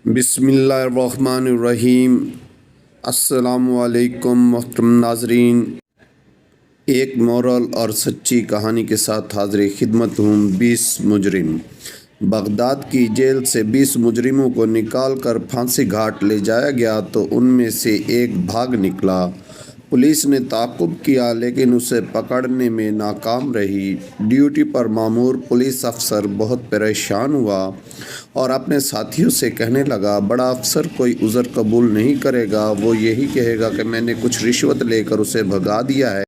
بسم اللہ الرحمن الرحیم۔ السلام علیکم محترم ناظرین، ایک مورل اور سچی کہانی کے ساتھ حاضر خدمت ہوں۔ 20 مجرم۔ بغداد کی جیل سے 20 مجرموں کو نکال کر پھانسی گھاٹ لے جایا گیا تو ان میں سے ایک بھاگ نکلا۔ پولیس نے تعاقب کیا لیکن اسے پکڑنے میں ناکام رہی۔ ڈیوٹی پر مامور پولیس افسر بہت پریشان ہوا اور اپنے ساتھیوں سے کہنے لگا، بڑا افسر کوئی عذر قبول نہیں کرے گا، وہ یہی کہے گا کہ میں نے کچھ رشوت لے کر اسے بھگا دیا ہے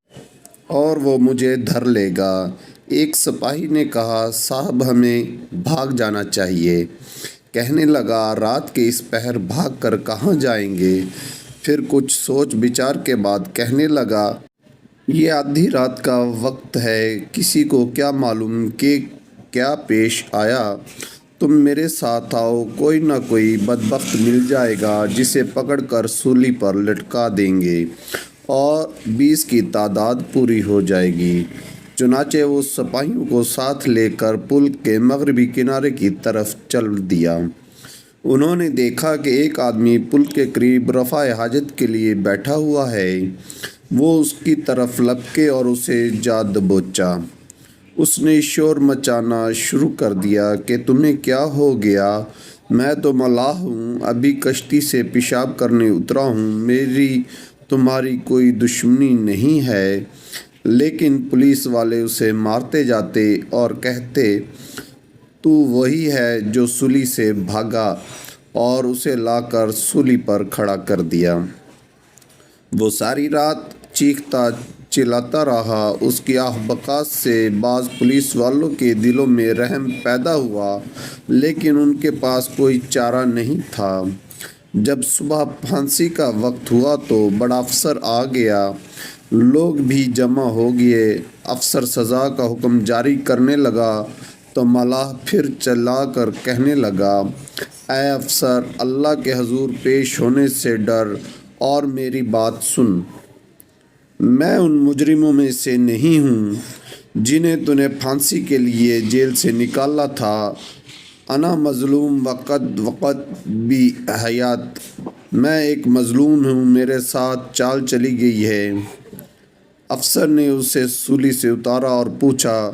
اور وہ مجھے دھر لے گا۔ ایک سپاہی نے کہا، صاحب ہمیں بھاگ جانا چاہیے۔ کہنے لگا، رات کے اس پہر بھاگ کر کہاں جائیں گے؟ پھر کچھ سوچ بچار کے بعد کہنے لگا، یہ آدھی رات کا وقت ہے، کسی کو کیا معلوم کہ کیا پیش آیا۔ تم میرے ساتھ آؤ، کوئی نہ کوئی بدبخت مل جائے گا جسے پکڑ کر سولی پر لٹکا دیں گے اور 20 کی تعداد پوری ہو جائے گی۔ چنانچہ وہ سپاہیوں کو ساتھ لے کر پل کے مغربی کنارے کی طرف چل دیا۔ انہوں نے دیکھا کہ ایک آدمی پل کے قریب رفع حاجت کے لیے بیٹھا ہوا ہے۔ وہ اس کی طرف لپکے اور اسے جا دبوچا۔ اس نے شور مچانا شروع کر دیا کہ تمہیں کیا ہو گیا؟ میں تو ملاح ہوں، ابھی کشتی سے پیشاب کرنے اترا ہوں، میری تمہاری کوئی دشمنی نہیں ہے۔ لیکن پولیس والے اسے مارتے جاتے اور کہتے، تو وہی ہے جو سولی سے بھاگا، اور اسے لا کر سولی پر کھڑا کر دیا۔ وہ ساری رات چیختا چلاتا رہا۔ اس کی آہ بکاس سے بعض پولیس والوں کے دلوں میں رحم پیدا ہوا، لیکن ان کے پاس کوئی چارہ نہیں تھا۔ جب صبح پھانسی کا وقت ہوا تو بڑا افسر آ گیا۔ لوگ بھی جمع ہو گئے۔ افسر سزا کا حکم جاری کرنے لگا تو ملاح پھر چلا کر کہنے لگا، اے افسر، اللہ کے حضور پیش ہونے سے ڈر اور میری بات سن۔ میں ان مجرموں میں سے نہیں ہوں جنہیں تو نے پھانسی کے لیے جیل سے نکالا تھا۔ انا مظلوم وقت بھی حیات، میں ایک مظلوم ہوں، میرے ساتھ چال چلی گئی ہے۔ افسر نے اسے سولی سے اتارا اور پوچھا،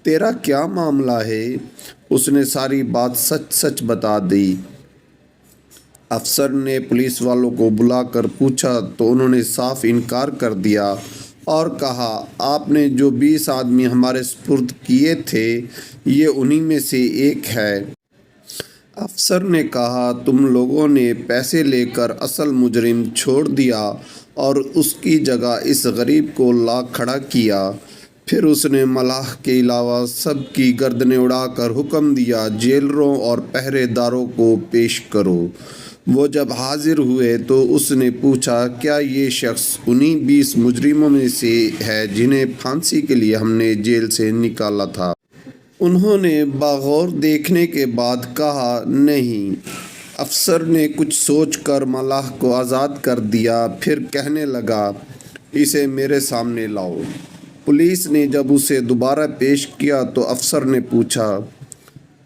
تیرا کیا معاملہ ہے؟ اس نے ساری بات سچ سچ بتا دی۔ افسر نے پولیس والوں کو بلا کر پوچھا تو انہوں نے صاف انکار کر دیا اور کہا، آپ نے جو 20 آدمی ہمارے سپرد کیے تھے، یہ انہی میں سے ایک ہے۔ افسر نے کہا، تم لوگوں نے پیسے لے کر اصل مجرم چھوڑ دیا اور اس کی جگہ اس غریب کو لا کھڑا کیا۔ پھر اس نے ملاح کے علاوہ سب کی گردنیں اڑا کر حکم دیا، جیلروں اور پہرے داروں کو پیش کرو۔ وہ جب حاضر ہوئے تو اس نے پوچھا، کیا یہ شخص انہی 20 مجرموں میں سے ہے جنہیں پھانسی کے لیے ہم نے جیل سے نکالا تھا؟ انہوں نے باغور دیکھنے کے بعد کہا، نہیں۔ افسر نے کچھ سوچ کر ملاح کو آزاد کر دیا، پھر کہنے لگا، اسے میرے سامنے لاؤ۔ پولیس نے جب اسے دوبارہ پیش کیا تو افسر نے پوچھا،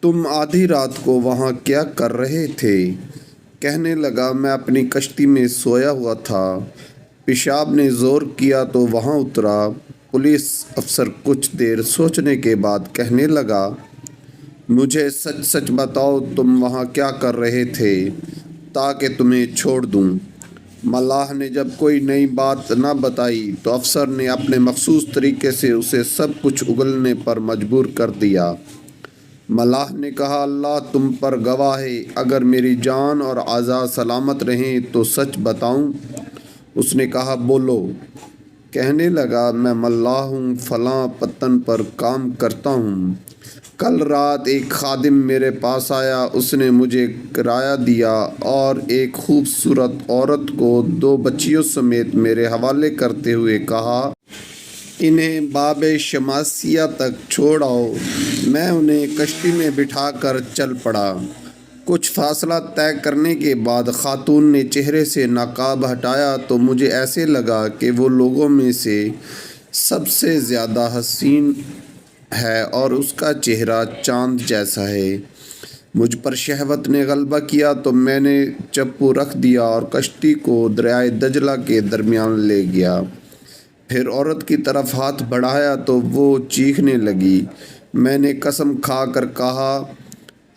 تم آدھی رات کو وہاں کیا کر رہے تھے؟ کہنے لگا، میں اپنی کشتی میں سویا ہوا تھا، پیشاب نے زور کیا تو وہاں اترا۔ پولیس افسر کچھ دیر سوچنے کے بعد کہنے لگا، مجھے سچ سچ بتاؤ، تم وہاں کیا کر رہے تھے تاکہ تمہیں چھوڑ دوں۔ ملاح نے جب کوئی نئی بات نہ بتائی تو افسر نے اپنے مخصوص طریقے سے اسے سب کچھ اگلنے پر مجبور کر دیا۔ ملاح نے کہا، اللہ تم پر گواہ ہے، اگر میری جان اور اعضاء سلامت رہیں تو سچ بتاؤں؟ اس نے کہا، بولو۔ کہنے لگا، میں ملاح ہوں، فلاں پتن پر کام کرتا ہوں۔ کل رات ایک خادم میرے پاس آیا، اس نے مجھے کرایہ دیا اور ایک خوبصورت عورت کو 2 بچیوں سمیت میرے حوالے کرتے ہوئے کہا، انہیں باب شماسیہ تک چھوڑ آؤ۔ میں انہیں کشتی میں بٹھا کر چل پڑا۔ کچھ فاصلہ طے کرنے کے بعد خاتون نے چہرے سے نقاب ہٹایا تو مجھے ایسے لگا کہ وہ لوگوں میں سے سب سے زیادہ حسین ہے اور اس کا چہرہ چاند جیسا ہے۔ مجھ پر شہوت نے غلبہ کیا تو میں نے چپو رکھ دیا اور کشتی کو دریائے دجلہ کے درمیان لے گیا۔ پھر عورت کی طرف ہاتھ بڑھایا تو وہ چیخنے لگی۔ میں نے قسم کھا کر کہا،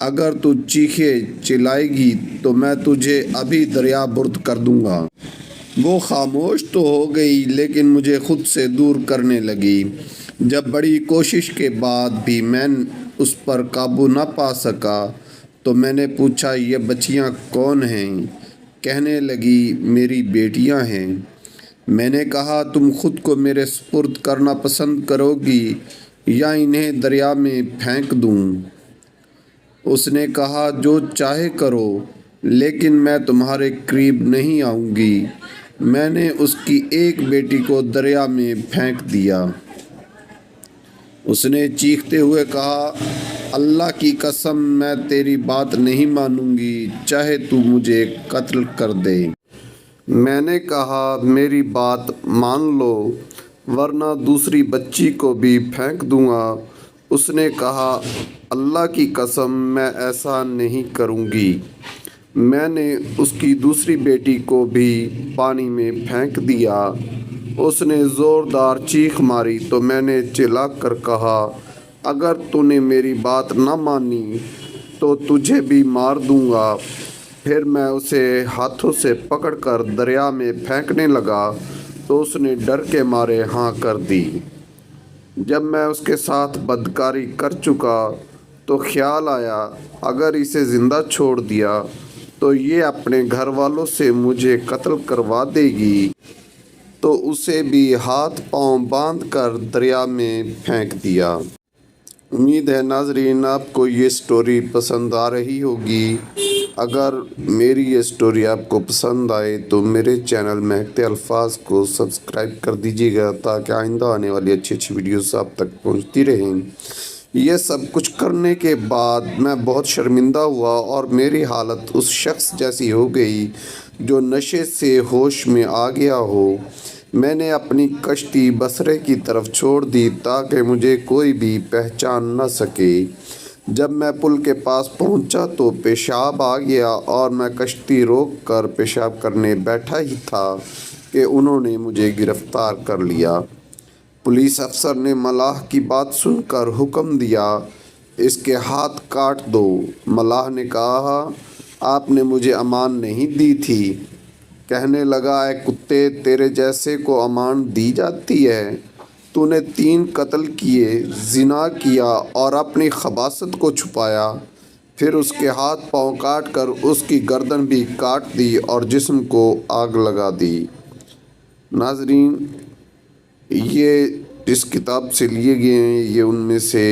اگر تو چیخے چلائے گی تو میں تجھے ابھی دریا برد کر دوں گا۔ وہ خاموش تو ہو گئی لیکن مجھے خود سے دور کرنے لگی۔ جب بڑی کوشش کے بعد بھی میں اس پر قابو نہ پا سکا تو میں نے پوچھا، یہ بچیاں کون ہیں؟ کہنے لگی، میری بیٹیاں ہیں۔ میں نے کہا، تم خود کو میرے سپرد کرنا پسند کرو گی یا انہیں دریا میں پھینک دوں؟ اس نے کہا، جو چاہے کرو لیکن میں تمہارے قریب نہیں آؤں گی۔ میں نے اس کی ایک بیٹی کو دریا میں پھینک دیا۔ اس نے چیختے ہوئے کہا، اللہ کی قسم میں تیری بات نہیں مانوں گی، چاہے تو مجھے قتل کر دے۔ میں نے کہا، میری بات مان لو ورنہ دوسری بچی کو بھی پھینک دوں گا۔ اس نے کہا، اللہ کی قسم میں ایسا نہیں کروں گی۔ میں نے اس کی دوسری بیٹی کو بھی پانی میں پھینک دیا۔ اس نے زوردار چیخ ماری تو میں نے چلا کر کہا، اگر تو نے میری بات نہ مانی تو تجھے بھی مار دوں گا۔ پھر میں اسے ہاتھوں سے پکڑ کر دریا میں پھینکنے لگا تو اس نے ڈر کے مارے ہاں کر دی۔ جب میں اس کے ساتھ بدکاری کر چکا تو خیال آیا، اگر اسے زندہ چھوڑ دیا تو یہ اپنے گھر والوں سے مجھے قتل کروا دے گی، تو اسے بھی ہاتھ پاؤں باندھ کر دریا میں پھینک دیا۔ امید ہے ناظرین آپ کو یہ سٹوری پسند آ رہی ہوگی۔ اگر میری یہ سٹوری آپ کو پسند آئے تو میرے چینل مہکتے الفاظ کو سبسکرائب کر دیجیے گا تاکہ آئندہ آنے والی اچھی اچھی ویڈیوز آپ تک پہنچتی رہیں۔ یہ سب کچھ کرنے کے بعد میں بہت شرمندہ ہوا اور میری حالت اس شخص جیسی ہو گئی جو نشے سے ہوش میں آ گیا ہو۔ میں نے اپنی کشتی بصرے کی طرف چھوڑ دی تاکہ مجھے کوئی بھی پہچان نہ سکے۔ جب میں پل کے پاس پہنچا تو پیشاب آ گیا اور میں کشتی روک کر پیشاب کرنے بیٹھا ہی تھا کہ انہوں نے مجھے گرفتار کر لیا۔ پولیس افسر نے ملاح کی بات سن کر حکم دیا، اس کے ہاتھ کاٹ دو۔ ملاح نے کہا، آپ نے مجھے امان نہیں دی تھی۔ کہنے لگا، اے کتے، تیرے جیسے کو امان دی جاتی ہے؟ تو نے 3 قتل کیے، زنا کیا اور اپنی خباثت کو چھپایا۔ پھر اس کے ہاتھ پاؤں کاٹ کر اس کی گردن بھی کاٹ دی اور جسم کو آگ لگا دی۔ ناظرین، یہ جس کتاب سے لیے گئے ہیں یہ ان میں سے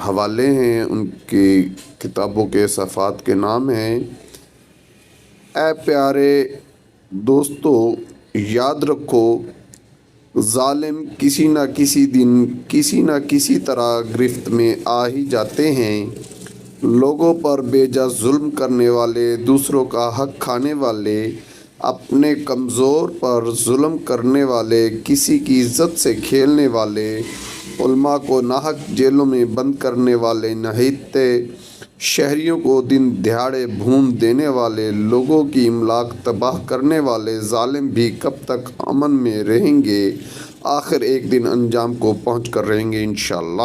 حوالے ہیں، ان کی کتابوں کے صفحات کے نام ہیں۔ اے پیارے دوستو، یاد رکھو، ظالم کسی نہ کسی دن کسی نہ کسی طرح گرفت میں آ ہی جاتے ہیں۔ لوگوں پر بے جا ظلم کرنے والے، دوسروں کا حق کھانے والے، اپنے کمزور پر ظلم کرنے والے، کسی کی عزت سے کھیلنے والے، علماء کو ناحق جیلوں میں بند کرنے والے، نہتے شہریوں کو دن دہاڑے بھون دینے والے، لوگوں کی املاک تباہ کرنے والے ظالم بھی کب تک امن میں رہیں گے؟ آخر ایک دن انجام کو پہنچ کر رہیں گے انشاءاللہ۔